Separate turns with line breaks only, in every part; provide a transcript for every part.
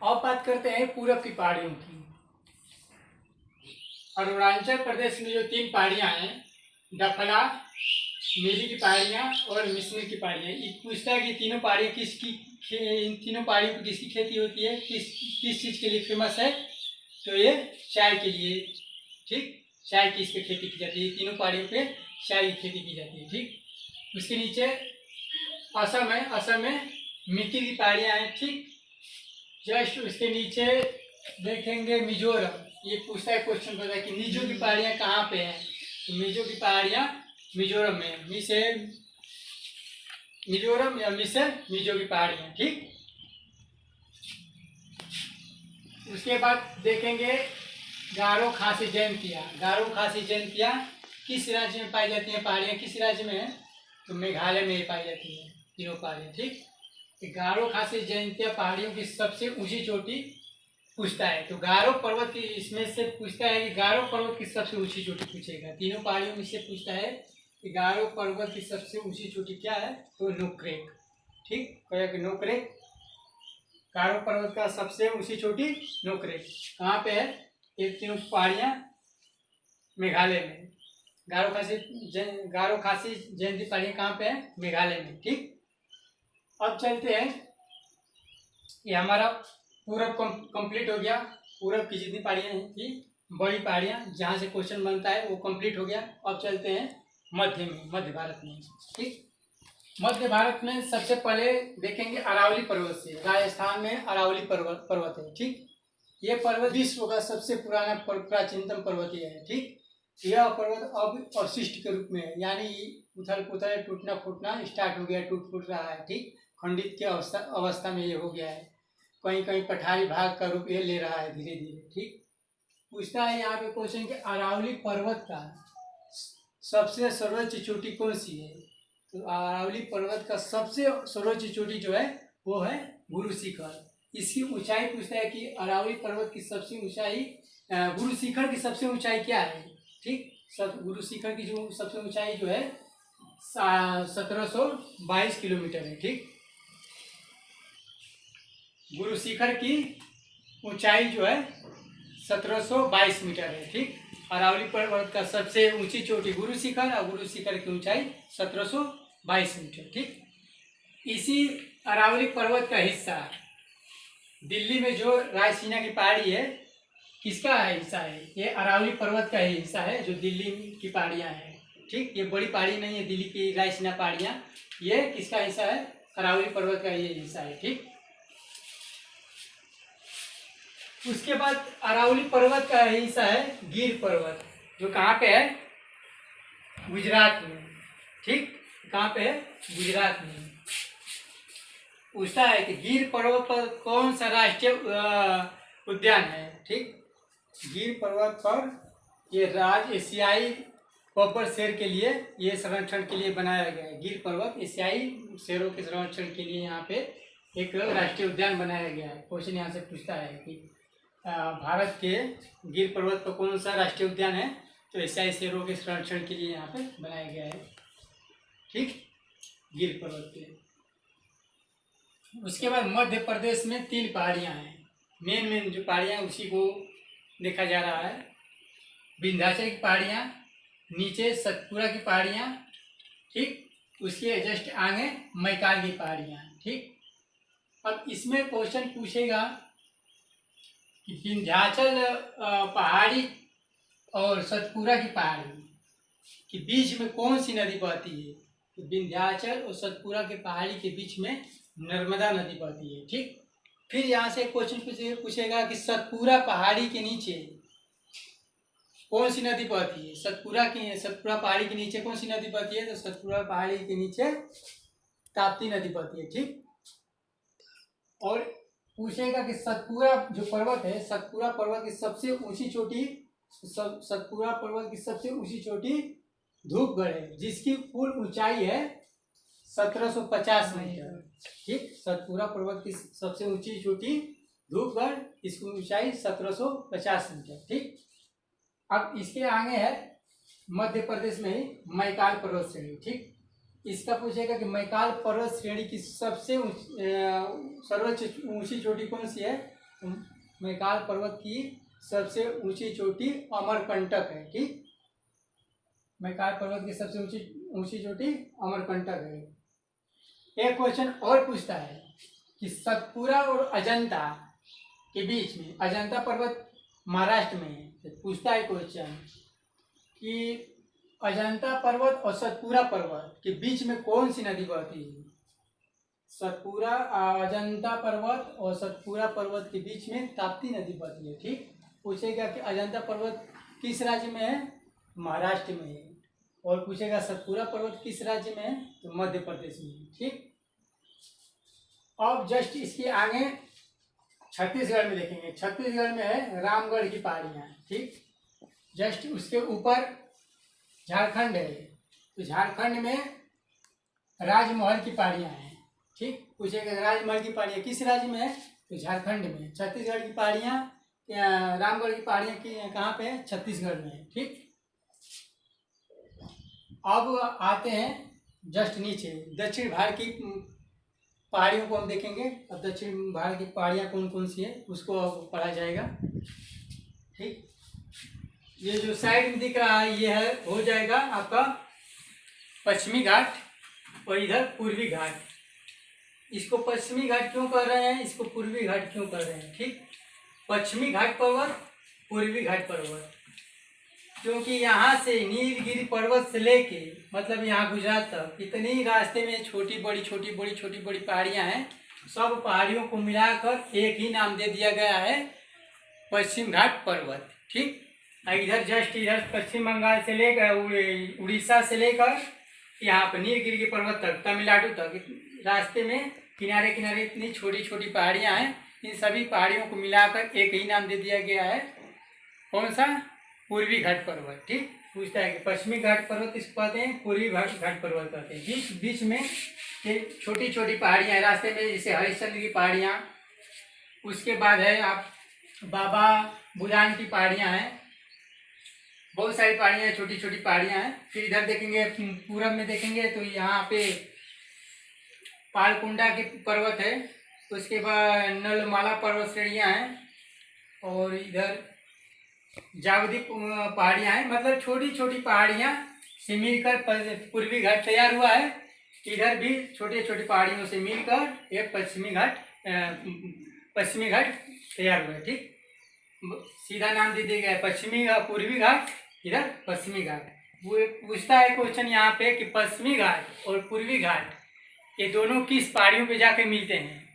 अब बात करते हैं पूरब की पहाड़ियों की। अरुणाचल प्रदेश में जो 3 पहाड़ियां हैं, डफला, मेरी की पहाड़ियां और मिश्मी की पहाड़ियां, ये पूछता है कि तीनों पहाड़ियां इन तीनों पहाड़ियों पर किसकी खेती होती है, किस चीज़ के लिए फेमस है। तो ये चाय के लिए, ठीक, चाय की इस पर खेती की जाती है। तीनों पहाड़ियों पे चाय की खेती की जाती है, ठीक। उसके नीचे असम है, असम में मिट्टी की पहाड़ियां हैं, ठीक। जस्ट उसके नीचे देखेंगे मिजोरम। ये पूछता है क्वेश्चन पता है कि मिजो की पहाड़ियाँ कहाँ पे हैं। तो मिजो की पहाड़ियाँ मिजोरम में, मिजोरम या मिजो की पहाड़ियाँ, ठीक। उसके बाद देखेंगे गारो खासी जयंतिया। गारो खासी जयंतिया किस राज्य में पाई जाती हैं पहाड़ियाँ, किस राज्य में है। तो मेघालय में पाई जाती है तीनों पहाड़ियाँ, ठीक। गारो खासी जयंतिया पहाड़ियों की सबसे ऊंची चोटी पूछता है। तो गारो पर्वत की इसमें से पूछता है कि गारो पर्वत की सबसे ऊंची चोटी पूछेगा। तीनों पहाड़ियों में से पूछता है कि गारो पर्वत की सबसे ऊंची चोटी क्या है। तो नोक्रेक, ठीक, कहेगा कि नोक्रेक। गारो पर्वत का सबसे ऊंची चोटी नोक्रेक कहाँ पे है। ये तीनों पहाड़ियाँ मेघालय में। गारो खासी जयंती पहाड़ियाँ कहाँ पे है, मेघालय में, ठीक। अब चलते हैं, ये हमारा पूरब कंप्लीट हो गया। पूरब की जितनी पहाड़ियाँ थी बड़ी पहाड़ियाँ जहाँ से क्वेश्चन बनता है वो कंप्लीट हो गया। अब चलते हैं मध्य में, मध्य भारत में, ठीक। मध्य भारत में सबसे पहले देखेंगे अरावली पर्वत से। राजस्थान में अरावली पर्वत है, ठीक। ये पर्वत विश्व का सबसे पुराना प्राचीनतम पर्वतीय है, ठीक। यह पर्वत अब अवशिष्ट के रूप में है, यानी उथल पुथल टूटना फूटना स्टार्ट हो गया, टूट फूट रहा है, ठीक। खंडित के अवस्था में ये हो गया है। कहीं कहीं पठारी भाग का रूप ये ले रहा है धीरे धीरे, ठीक। पूछता है यहाँ पे क्वेश्चन कि अरावली पर्वत का सबसे सर्वोच्च चोटी कौन सी है। तो अरावली पर्वत का सबसे सर्वोच्च चोटी जो है वो है गुरु शिखर। इसकी ऊंचाई पूछता है कि अरावली पर्वत की सबसे ऊंचाई, गुरु शिखर की सबसे ऊंचाई क्या है, ठीक। गुरु शिखर की जो सबसे ऊंचाई जो है 1722 किलोमीटर है, ठीक। गुरु शिखर की ऊंचाई जो है 1722 मीटर है, ठीक। अरावली पर्वत का सबसे ऊंची चोटी गुरु शिखर और गुरु शिखर की ऊंचाई 1722 मीटर, ठीक। इसी अरावली पर्वत का हिस्सा दिल्ली में जो रायसीना की पहाड़ी है, किसका हिस्सा है। ये अरावली पर्वत का ही हिस्सा है जो दिल्ली की पहाड़ियाँ हैं, ठीक। ये बड़ी पहाड़ी नहीं है दिल्ली की रायसीना पहाड़ियाँ, ये किसका हिस्सा है, अरावली पर्वत का ये हिस्सा है, ठीक। उसके बाद अरावली पर्वत का हिस्सा है गिर पर्वत, जो कहाँ पे है, गुजरात में, ठीक। कहाँ पे है, गुजरात में। पूछता है कि गिर पर्वत पर कौन सा राष्ट्रीय उद्यान है, ठीक। गिर पर्वत पर ये एशियाई बब्बर शेर के लिए, ये संरक्षण के लिए बनाया गया है। गिर पर्वत एशियाई शेरों के संरक्षण के लिए यहाँ पे एक राष्ट्रीय उद्यान बनाया गया है। क्वेश्चन यहाँ से पूछता है कि भारत के गिर पर्वत पर कौन सा राष्ट्रीय उद्यान है। तो एशियाई शेरों के संरक्षण के लिए यहाँ पे बनाया गया है, ठीक, गिर पर्वत पे। उसके बाद मध्य प्रदेश में 3 पहाड़ियाँ हैं, मेन जो पहाड़ियाँ उसी को देखा जा रहा है। विंध्याचल की पहाड़ियाँ, नीचे सतपुरा की पहाड़ियाँ, ठीक। उसके जस्ट आगे मैकाल की पहाड़ियाँ, ठीक। अब इसमें क्वेश्चन पूछेगा कि विंध्याचल पहाड़ी और सतपुरा की पहाड़ी के बीच में कौन सी नदी बहती है। तो विंध्याचल और सतपुरा के पहाड़ी के बीच में नर्मदा नदी बहती है, ठीक। फिर यहाँ से क्वेश्चन पूछेगा कि सतपुरा पहाड़ी के नीचे कौन सी नदी बहती है। सतपुरा पहाड़ी के नीचे कौन सी नदी बहती है। तो सतपुरा पहाड़ी के नीचे ताप्ती नदी बहती है, ठीक। और पूछेगा कि सतपुरा जो पर्वत है, सतपुरा पर्वत की सबसे ऊंची चोटी, सतपुरा पर्वत की सबसे ऊंची चोटी धूपगढ़ है, जिसकी कुल ऊंचाई है 1750 मीटर, ठीक। सतपुरा पर्वत की सबसे ऊंची चोटी धूपगढ़, इसकी ऊंचाई 1750 मीटर, ठीक। अब इसके आगे है मध्य प्रदेश में ही मैकाल पर्वत श्रेणी, ठीक। इसका पूछेगा कि मैकाल पर्वत श्रेणी की सबसे सर्वोच्च ऊंची चोटी कौन सी है। मैकाल पर्वत की सबसे ऊंची चोटी अमरकंटक है। ठीक, मैकाल पर्वत की सबसे ऊंची चोटी अमरकंटक है। एक क्वेश्चन और पूछता है कि सतपुरा और अजंता के बीच में, अजंता पर्वत महाराष्ट्र में है, तो पूछता है क्वेश्चन कि अजंता पर्वत और सतपुरा पर्वत के बीच में कौन सी नदी बहती है। सतपुरा, अजंता पर्वत और सतपुरा पर्वत के बीच में ताप्ती नदी बहती है। ठीक, पूछेगा कि अजंता पर्वत किस राज्य में है, महाराष्ट्र में है। और पूछेगा सतपुरा पर्वत किस राज्य में है, तो मध्य प्रदेश में है। ठीक, अब जस्ट इसके आगे छत्तीसगढ़ में देखेंगे। छत्तीसगढ़ में है रामगढ़ की पहाड़ियाँ। ठीक, जस्ट उसके ऊपर झारखंड है, तो झारखंड में राजमहल की पहाड़ियाँ हैं। ठीक, पूछेगा राजमहल की पहाड़ियाँ किस राज्य में है, तो झारखंड में। छत्तीसगढ़ की पहाड़ियाँ, रामगढ़ की पहाड़ियाँ कहाँ पे है, छत्तीसगढ़ में है। ठीक, अब आते हैं जस्ट नीचे दक्षिण भारत की पहाड़ियों को हम देखेंगे। अब दक्षिण भारत की पहाड़ियाँ कौन कौन सी है उसको अब पढ़ा जाएगा। ठीक, ये जो साइड में दिख रहा है ये है, हो जाएगा आपका पश्चिमी घाट और इधर पूर्वी घाट। इसको पश्चिमी घाट क्यों कर रहे हैं, इसको पूर्वी घाट क्यों कर रहे हैं। ठीक, पश्चिमी घाट पर्वत, पूर्वी घाट पर्वत, क्योंकि यहाँ से नीलगिरी पर्वत से लेके मतलब यहाँ गुजरात तक इतनी रास्ते में छोटी बड़ी पहाड़ियाँ हैं। सब पहाड़ियों को मिलाकर एक ही नाम दे दिया गया है, पश्चिम घाट पर्वत। ठीक, इधर जस्ट इधर पश्चिम बंगाल से लेकर उड़ीसा से लेकर यहाँ पर नीलगिरी के पर्वत तक, तमिलनाडु तक रास्ते में किनारे किनारे इतनी छोटी पहाड़ियाँ हैं। इन सभी पहाड़ियों को मिलाकर एक ही नाम दे दिया गया है, कौन सा, पूर्वी घाट पर्वत। ठीक, पूछता है कि पश्चिमी घाट पर्वत किसको कहते हैं, पूर्वी घाट पर्वत कहते हैं। बीच में ये छोटी पहाड़ियाँ हैं रास्ते में, जैसे हरिश्चंद्र की पहाड़ियाँ, उसके बाद है आप बाबा बुदान की पहाड़ियाँ हैं, बहुत सारी पहाड़ियाँ, छोटी पहाड़ियाँ हैं। फिर इधर देखेंगे पूरब में देखेंगे तो यहाँ पे पालकुंडा के पर्वत है, उसके बाद नलमाला पर्वत श्रेणियाँ हैं, और इधर जागदीप पहाड़ियाँ हैं। मतलब छोटी पहाड़ियाँ से मिलकर पूर्वी घाट तैयार हुआ है। इधर भी छोटी पहाड़ियों से मिलकर एक पश्चिमी घाट तैयार हुआ है। ठीक, सीधा नाम दे दिया गया है पश्चिमी पूर्वी घाट, इधर पश्चिमी घाट। वो पूछता है क्वेश्चन यहाँ पे कि पश्चिमी घाट और पूर्वी घाट ये दोनों किस पहाड़ियों पे जाके मिलते हैं।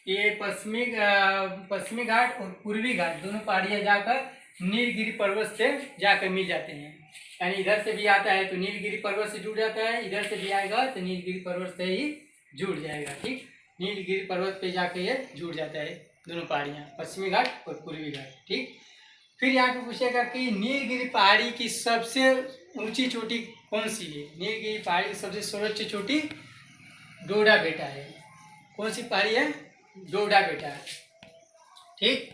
ये पश्चिमी घाट और पूर्वी घाट दोनों पहाड़ियाँ जाकर नीलगिरी पर्वत से जाकर मिल जाते हैं। यानी इधर से भी आता है तो नीलगिरी पर्वत से जुड़ जाता है, इधर से भी आएगा तो नीलगिरी पर्वत से ही जुड़ जाएगा। ठीक, नीलगिरी पर्वत पे जाकर ये जुड़ जाता है दोनों पहाड़ियाँ, पश्चिमी घाट और पूर्वी घाट। ठीक, फिर यहाँ पे पूछेगा कि नीलगिरी पहाड़ी की सबसे ऊंची चोटी कौन सी है। नीलगिरी पहाड़ी की सबसे सर्वोच्च चोटी डोडा बेटा है। कौन सी पहाड़ी है, डोडा बेटा है। ठीक,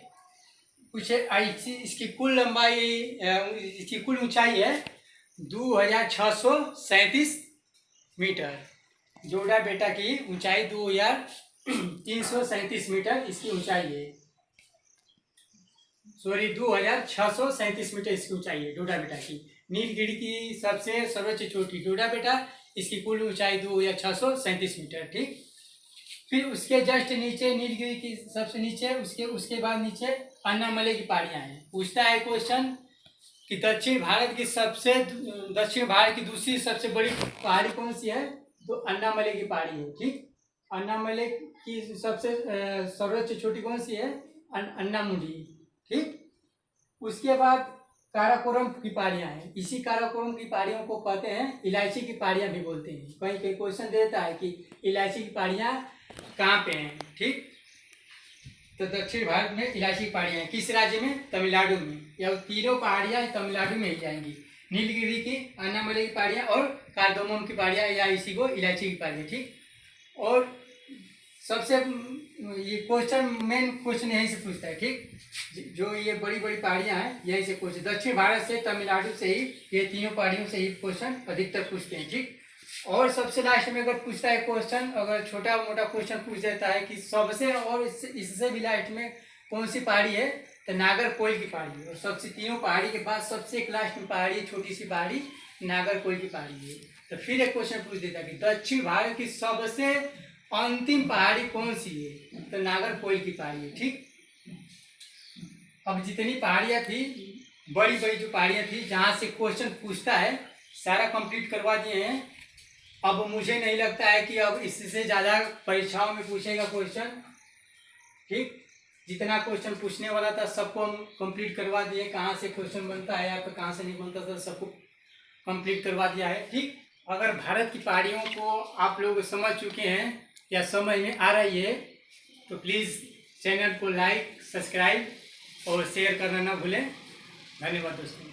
पूछे इसकी कुल लंबाई, इसकी कुल ऊंचाई है 2637 मीटर। डोडा बेटा की ऊंचाई 2337 मीटर इसकी ऊंचाई है। 2637 मीटर इसकी ऊंचाई है डोडा बेटा की। नीलगिरी की सबसे सर्वोच्च चोटी डोडा बेटा, इसकी कुल ऊंचाई 2637 मीटर। ठीक, फिर उसके जस्ट नीचे नीलगिरी की सबसे नीचे उसके बाद नीचे अन्नामलई की पहाड़ियाँ हैं। पूछता है क्वेश्चन कि दक्षिण भारत की दूसरी सबसे बड़ी पहाड़ी कौन सी है, तो अन्नामलई की पहाड़ी है। ठीक, अन्नामलई की सबसे सर्वोच्च चोटी कौन सी है, अन्नामुडी। ठीक, उसके बाद काराकोरम की पहाड़ियाँ हैं। इसी काराकोरम की पहाड़ियों को कहते हैं इलायची की पहाड़ियाँ भी बोलते हैं। कहीं क्वेश्चन देता है कि इलायची की पहाड़ियाँ कहाँ पे हैं। ठीक, तो दक्षिण भारत में इलायची की पहाड़ियाँ किस राज्य में, तमिलनाडु में। या तीनों पहाड़ियाँ तमिलनाडु में ही जाएंगी, नीलगिरी की, अन्नामलई की पहाड़ियाँ और कार्दोमम की पहाड़ियाँ, या इसी को इलायची की पहाड़ियाँ। ठीक, और सबसे ये मेन क्वेश्चन यहीं से पूछता है। ठीक, जो ये बड़ी पहाड़ियाँ हैं यहीं से क्वेश्चन, दक्षिण भारत से, तमिलनाडु से ही, ये तीनों पहाड़ियों से ही क्वेश्चन अधिकतर पूछते हैं। ठीक, और सबसे लास्ट में अगर पूछता है क्वेश्चन, अगर छोटा मोटा क्वेश्चन पूछ देता है कि सबसे, और इससे भी लास्ट में कौन सी पहाड़ी है? तो नागरकोइल की पहाड़ी है। और सबसे तीनों पहाड़ी के बाद सबसे एक लास्ट में पहाड़ी है, छोटी सी पहाड़ी, नागरकोइल की पहाड़ी है। तो फिर एक क्वेश्चन पूछ देता कि दक्षिण भारत की सबसे अंतिम पहाड़ी कौन सी है? तो नागरकोइल की पहाड़ी है। ठीक, अब जितनी पहाड़ियाँ थी, बड़ी बड़ी जो पहाड़ियाँ थी जहाँ से क्वेश्चन पूछता है, सारा कंप्लीट करवा दिए हैं। अब मुझे नहीं लगता है कि अब इससे ज़्यादा परीक्षाओं में पूछेगा क्वेश्चन। ठीक, जितना क्वेश्चन पूछने वाला था सबको हम कंप्लीट करवा दिए। कहाँ से क्वेश्चन बनता है या फिर कहाँ से नहीं बनता था, सबको कंप्लीट करवा दिया है। ठीक, अगर भारत की पहाड़ियों को आप लोग समझ चुके हैं या समझ में आ रही है तो प्लीज़ चैनल को लाइक, सब्सक्राइब और शेयर करना ना भूलें। धन्यवाद दोस्तों।